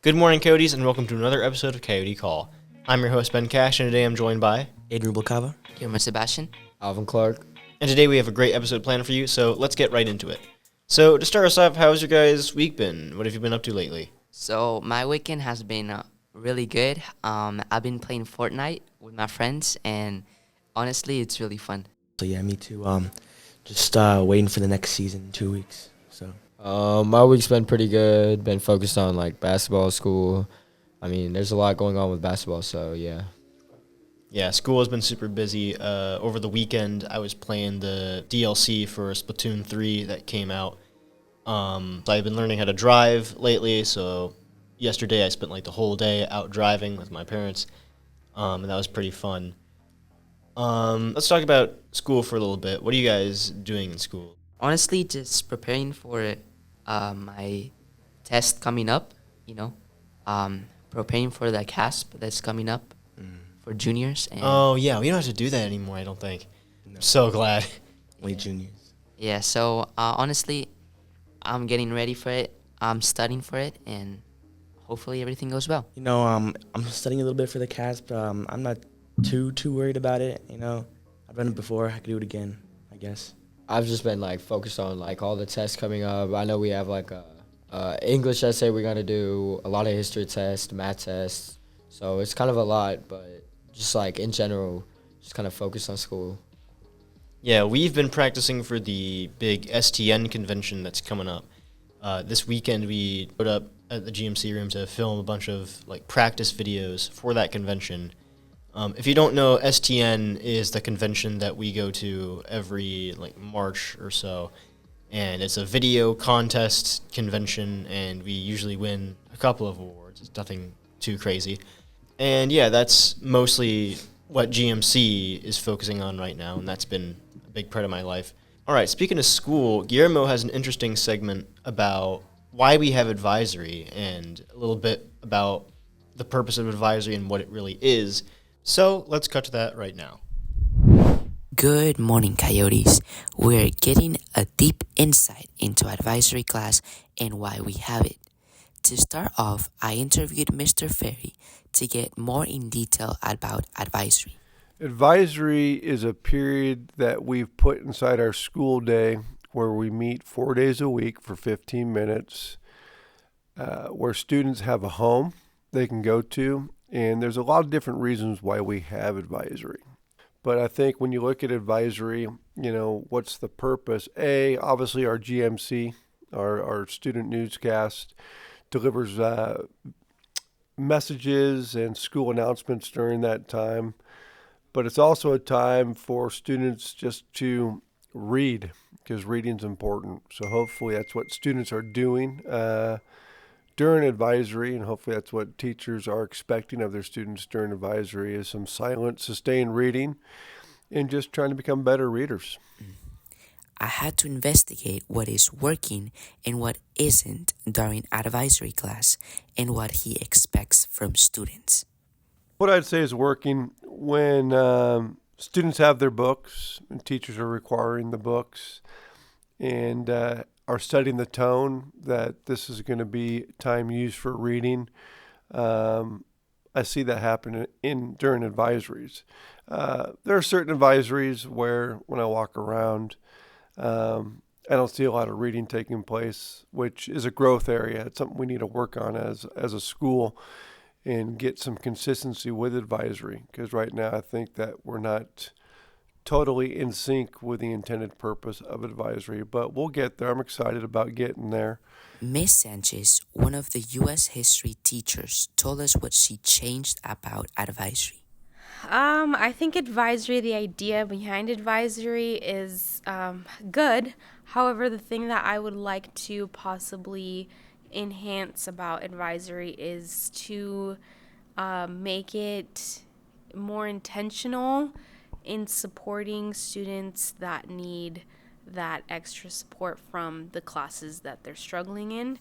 Good morning, Coyotes, and welcome to another episode of Coyote Call. I'm your host, Ben Cash, and today I'm joined by Aiden Rubalcava, Guillermo Sebastian, Alvin Clark. And today we have a great episode planned for you, so let's get right into it. So, to start us off, how's your guys' week been? What have you been up to lately? So my weekend has been really good. I've been playing Fortnite with my friends, and honestly, it's really fun. So yeah, me too. Just waiting for the next season in 2 weeks. So My week's been pretty good. Been focused on basketball, school. I mean, there's a lot going on with basketball, so yeah. Yeah, school has been super busy. Over the weekend, I was playing the DLC for Splatoon 3 that came out. So I've been learning how to drive lately, so yesterday I spent the whole day out driving with my parents, and that was pretty fun. Let's talk about school for a little bit. What are you guys doing in school? Honestly, just preparing for my test coming up, preparing for the CASP that's coming up for juniors. And Oh, yeah, we don't have to do that anymore, I don't think. no, I'm so glad. only juniors. yeah, so honestly, I'm getting ready for it. I'm studying for it, and hopefully everything goes well. I'm studying a little bit for the CASP. I'm not too worried about it. I've done it before. I could do it again, I guess. I've just been focused on all the tests coming up. I know we have a English essay we're gonna do, a lot of history tests, math tests. So it's kind of a lot, but just in general, just kind of focused on school. Yeah, we've been practicing for the big STN convention that's coming up. This weekend we put up at the GMC room to film a bunch of practice videos for that convention. If you don't know, STN is the convention that we go to every March or so, and it's a video contest convention, and we usually win a couple of awards. It's nothing too crazy. And yeah, that's mostly what GMC is focusing on right now, and that's been a big part of my life. All right, speaking of school, Guillermo has an interesting segment about why we have advisory and a little bit about the purpose of advisory and what it really is. So let's cut to that right now. Good morning, Coyotes. We're getting a deep insight into advisory class and why we have it. To start off, I interviewed Mr. Ferry to get more in detail about advisory. Advisory is a period that we've put inside our school day where we meet 4 days a week for 15 minutes, where students have a home they can go to. And there's a lot of different reasons why we have advisory. But I think when you look at advisory, what's the purpose? Obviously our GMC, our student newscast, delivers messages and school announcements during that time. But it's also a time for students just to read, because reading's important. So hopefully that's what students are doing during advisory, and hopefully that's what teachers are expecting of their students during advisory, is some silent, sustained reading and just trying to become better readers. I had to investigate what is working and what isn't during advisory class and what he expects from students. What I'd say is working when students have their books and teachers are requiring the books and are setting the tone that this is going to be time used for reading. I see that happen during advisories. There are certain advisories where when I walk around, I don't see a lot of reading taking place, which is a growth area. It's something we need to work on as a school and get some consistency with advisory, because right now I think that we're not totally in sync with the intended purpose of advisory, but we'll get there. I'm excited about getting there. Miss Sanchez, one of the U.S. history teachers, told us what she changed about advisory. I think the idea behind advisory is good. However, the thing that I would like to possibly enhance about advisory is to make it more intentional in supporting students that need that extra support from the classes that they're struggling in.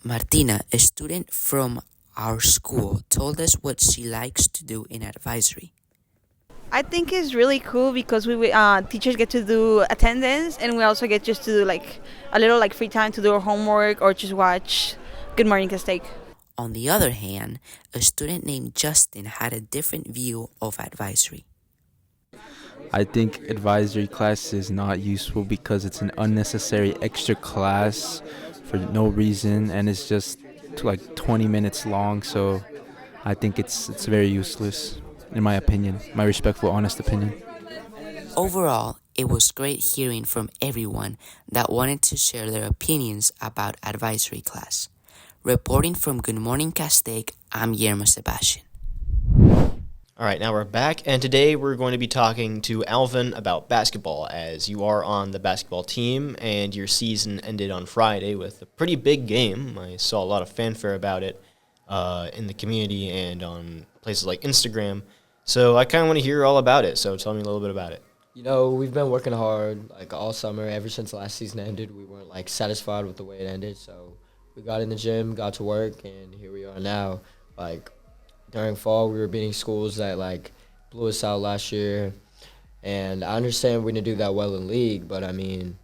Martina, a student from our school, told us what she likes to do in advisory. I think it's really cool because we teachers get to do attendance, and we also get just to do a little free time to do our homework or just watch Good Morning Castake. On the other hand, a student named Justin had a different view of advisory. I think advisory class is not useful because it's an unnecessary extra class for no reason, and it's just like 20 minutes long. So I think it's very useless, in my opinion, my respectful, honest opinion. Overall, it was great hearing from everyone that wanted to share their opinions about advisory class. Reporting from Good Morning Castaic, I'm Guillermo Sebastian. All right, now we're back, and today we're going to be talking to Alvin about basketball, as you are on the basketball team, and your season ended on Friday with a pretty big game. I saw a lot of fanfare about it in the community and on places like Instagram. So I kind of want to hear all about it, so tell me a little bit about it. You know, we've been working hard like all summer. Ever since last season ended, we weren't like satisfied with the way it ended. So we got in the gym, got to work, and here we are now. Like during fall, we were beating schools that like blew us out last year. And I understand we didn't do that well in league, but I mean,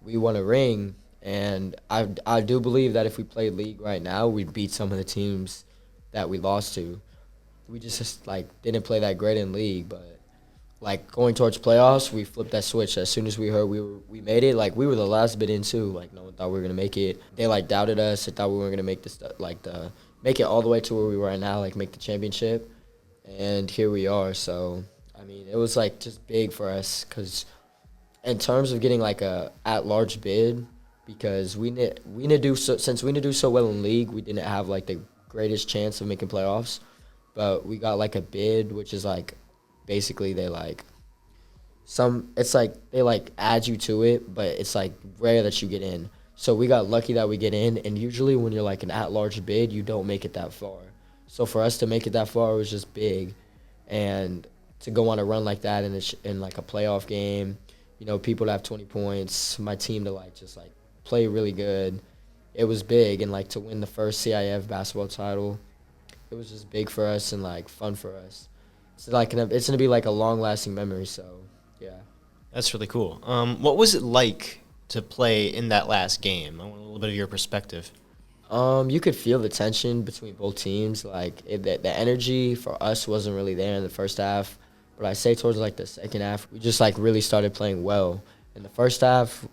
we won a ring. And I do believe that if we played league right now, we'd beat some of the teams that we lost to. We just like didn't play that great in league, but like going towards playoffs, we flipped that switch as soon as we heard we made it. Like we were the last bit in too. Like no one thought we were gonna make it. They like doubted us. They thought we weren't gonna make this make it all the way to where we were right now, like make the championship. And here we are. So I mean, it was like just big for us because in terms of getting like a at-large bid, because we didn't do so well in league, we didn't have like the greatest chance of making playoffs. But we got like a bid, which is like basically they add you to it, but it's like rare that you get in. So we got lucky that we get in, and usually when you're like an at-large bid, you don't make it that far. So for us to make it that far was just big, and to go on a run like that in like a playoff game, you know, people to have 20 points, my team to like just like play really good, it was big, and like to win the first CIF basketball title, it was just big for us and like fun for us. It's like it's gonna be like a long-lasting memory. So, yeah. That's really cool. What was it like to play in that last game? I want a little bit of your perspective. You could feel the tension between both teams. Like the energy for us wasn't really there in the first half, but I say towards like the second half, we just like really started playing well. In the first half,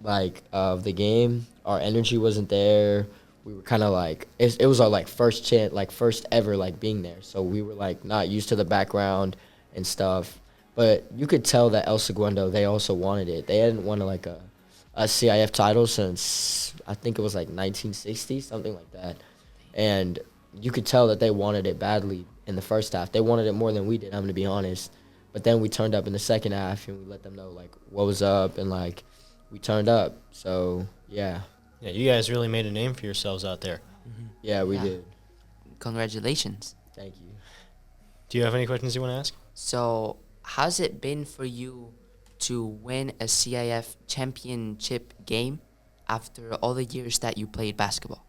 like of the game, our energy wasn't there. We were kind of like it was our like first chance, like first ever like being there. So we were like not used to the background and stuff. But you could tell that El Segundo, they also wanted it. They hadn't won like a CIF title since I think it was like 1960, something like that. And you could tell that they wanted it badly in the first half. They wanted it more than we did, I'm gonna be honest. But then we turned up in the second half and we let them know like what was up, and like we turned up. So yeah. Yeah, you guys really made a name for yourselves out there. Mm-hmm. Yeah, we did. Congratulations. Thank you. Do you have any questions you want to ask? So, how's it been for you to win a CIF championship game after all the years that you played basketball?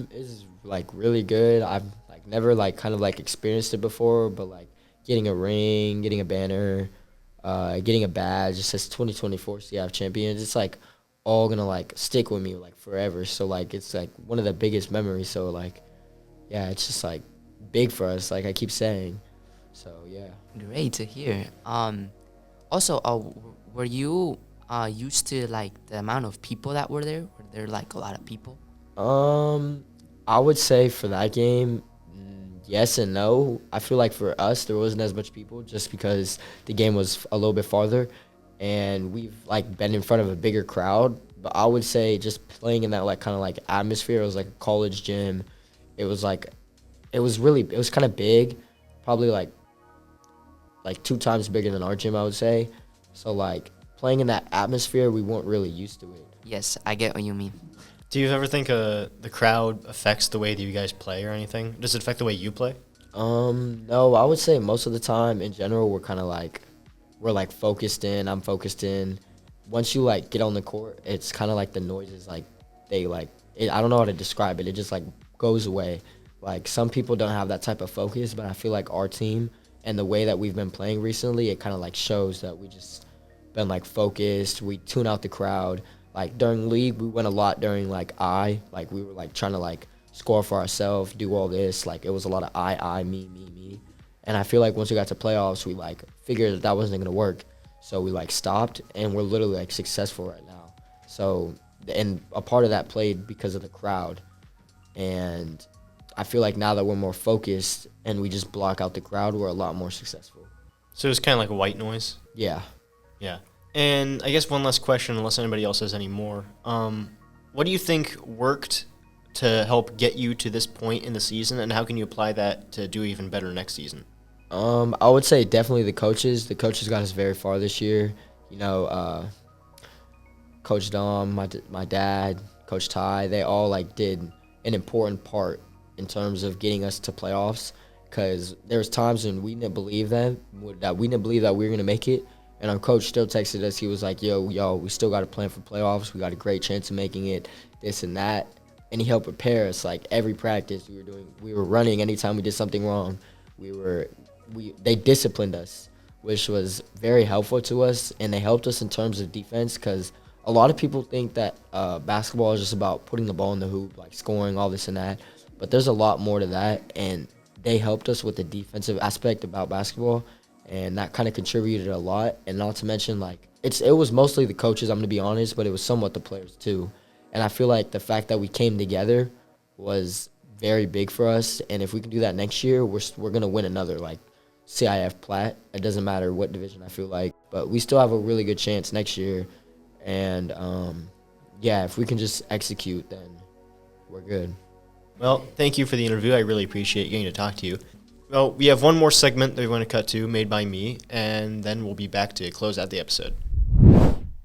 It's like really good. I've like never like kind of like experienced it before, but like getting a ring, getting a banner, getting a badge, it says 2024 CIF champions. It's like all gonna like stick with me like forever. So like it's like one of the biggest memories. So like, yeah, it's just like big for us. Like I keep saying. So yeah. Great to hear. Also, were you used to like the amount of people that were there? Were there like a lot of people? I would say for that game, yes and no. I feel like for us there wasn't as much people just because the game was a little bit farther, and we've like been in front of a bigger crowd. But I would say just playing in that like kind of like atmosphere, it was like a college gym. It was kind of big, probably like 2 times bigger than our gym, I would say. So like playing in that atmosphere, we weren't really used to it. Yes, I get what you mean. Do you ever think the crowd affects the way that you guys play or anything? Does it affect the way you play? No, I would say most of the time in general we're like focused in. I'm focused in. Once you like get on the court, it's kind of like the noises like they like it, I don't know how to describe it. It just like goes away. Like some people don't have that type of focus, but I feel like our team and the way that we've been playing recently, it kind of like shows that we just been like focused. We tune out the crowd. Like during league, we went a lot during like we were like trying to like score for ourselves, do all this. Like, it was a lot of I, me. And I feel like once we got to playoffs, we, like, figured that wasn't going to work. So we, like, stopped, and we're literally, like, successful right now. So, and a part of that played because of the crowd. And I feel like now that we're more focused and we just block out the crowd, we're a lot more successful. So it's kind of like a white noise? Yeah. Yeah. And I guess one last question, unless anybody else has any more. What do you think worked to help get you to this point in the season, and how can you apply that to do even better next season? I would say definitely the coaches. The coaches got us very far this year. You know, Coach Dom, my dad, Coach Ty, they all, like, did an important part in terms of getting us to playoffs, because there was times when we didn't believe that we were going to make it, and our coach still texted us. He was like, yo, we still got to plan for playoffs. We got a great chance of making it, this and that. And he helped prepare us. Like, every practice we were running anytime we did something wrong. They disciplined us, which was very helpful to us, and they helped us in terms of defense, because a lot of people think that basketball is just about putting the ball in the hoop, like scoring, all this and that. But there's a lot more to that, and they helped us with the defensive aspect about basketball, and that kind of contributed a lot. And not to mention, like, it was mostly the coaches, I'm going to be honest, but it was somewhat the players too. And I feel like the fact that we came together was very big for us, and if we can do that next year, we're going to win another, like, CIF plat. It doesn't matter what division, I feel like. But we still have a really good chance next year. And, yeah, if we can just execute, then we're good. Well, thank you for the interview. I really appreciate getting to talk to you. Well, we have one more segment that we want to cut to, made by me, and then we'll be back to close out the episode.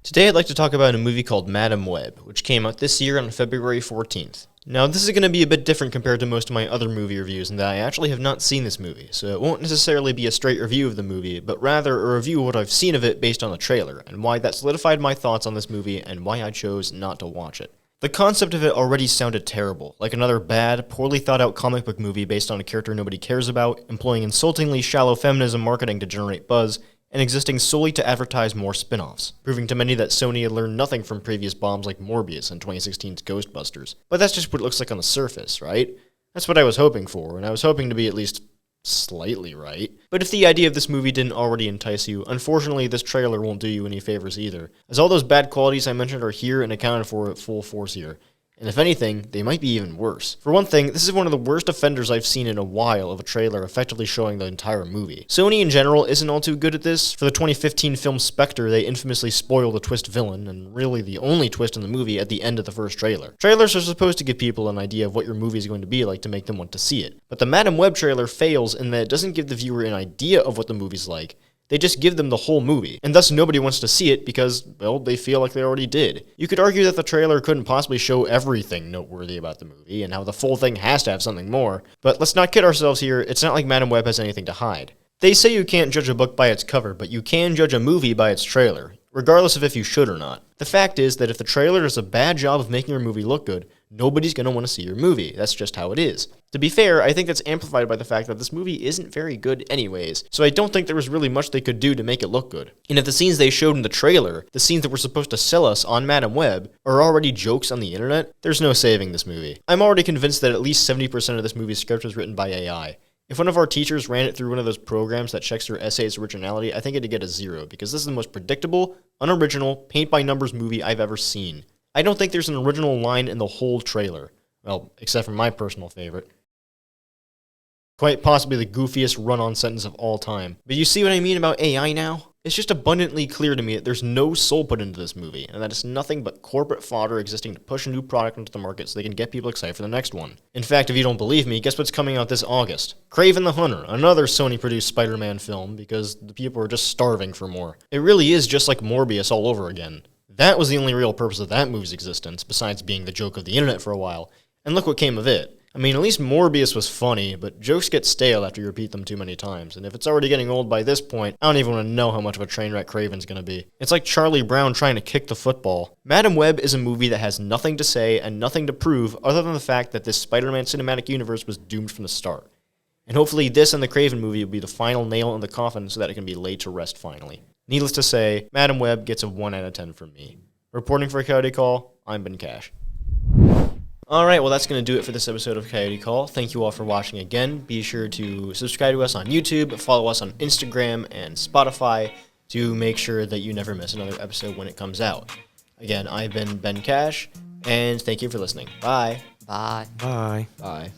Today I'd like to talk about a movie called Madam Web, which came out this year on February 14th. Now, this is going to be a bit different compared to most of my other movie reviews in that I actually have not seen this movie, so it won't necessarily be a straight review of the movie, but rather a review of what I've seen of it based on the trailer, and why that solidified my thoughts on this movie and why I chose not to watch it. The concept of it already sounded terrible, like another bad, poorly thought out comic book movie based on a character nobody cares about, employing insultingly shallow feminism marketing to generate buzz, and existing solely to advertise more spin-offs, proving to many that Sony had learned nothing from previous bombs like Morbius and 2016's Ghostbusters. But that's just what it looks like on the surface, right? That's what I was hoping for, and I was hoping to be at least slightly right. But if the idea of this movie didn't already entice you, unfortunately this trailer won't do you any favors either, as all those bad qualities I mentioned are here and accounted for at full force here. And if anything, they might be even worse. For one thing, this is one of the worst offenders I've seen in a while of a trailer effectively showing the entire movie. Sony in general isn't all too good at this. For the 2015 film Spectre, they infamously spoiled the twist villain, and really the only twist in the movie at the end of the first trailer. Trailers are supposed to give people an idea of what your movie is going to be like to make them want to see it. But the Madam Web trailer fails in that it doesn't give the viewer an idea of what the movie's like. They just give them the whole movie, and thus nobody wants to see it because, well, they feel like they already did. You could argue that the trailer couldn't possibly show everything noteworthy about the movie, and how the full thing has to have something more, but let's not kid ourselves here, it's not like Madam Web has anything to hide. They say you can't judge a book by its cover, but you can judge a movie by its trailer, regardless of if you should or not. The fact is that if the trailer does a bad job of making your movie look good, nobody's going to want to see your movie. That's just how it is. To be fair, I think that's amplified by the fact that this movie isn't very good anyways, so I don't think there was really much they could do to make it look good. And if the scenes they showed in the trailer, the scenes that were supposed to sell us on Madam Web, are already jokes on the internet, there's no saving this movie. I'm already convinced that at least 70% of this movie's script was written by AI. If one of our teachers ran it through one of those programs that checks your essay's originality, I think it'd get a 0, because this is the most predictable, unoriginal, paint-by-numbers movie I've ever seen. I don't think there's an original line in the whole trailer. Well, except for my personal favorite. Quite possibly the goofiest run-on sentence of all time. But you see what I mean about AI now? It's just abundantly clear to me that there's no soul put into this movie, and that it's nothing but corporate fodder existing to push a new product into the market so they can get people excited for the next one. In fact, if you don't believe me, guess what's coming out this August? Kraven the Hunter, another Sony-produced Spider-Man film, because the people are just starving for more. It really is just like Morbius all over again. That was the only real purpose of that movie's existence, besides being the joke of the internet for a while, and look what came of it. I mean, at least Morbius was funny, but jokes get stale after you repeat them too many times, and if it's already getting old by this point, I don't even want to know how much of a train wreck Kraven's gonna be. It's like Charlie Brown trying to kick the football. Madam Web is a movie that has nothing to say and nothing to prove other than the fact that this Spider-Man cinematic universe was doomed from the start. And hopefully this and the Kraven movie will be the final nail in the coffin so that it can be laid to rest finally. Needless to say, Madam Web gets a 1 out of 10 from me. Reporting for Coyote Call, I'm Ben Cash. All right, well, that's going to do it for this episode of Coyote Call. Thank you all for watching again. Be sure to subscribe to us on YouTube, follow us on Instagram and Spotify to make sure that you never miss another episode when it comes out. Again, I've been Ben Cash, and thank you for listening. Bye. Bye. Bye. Bye.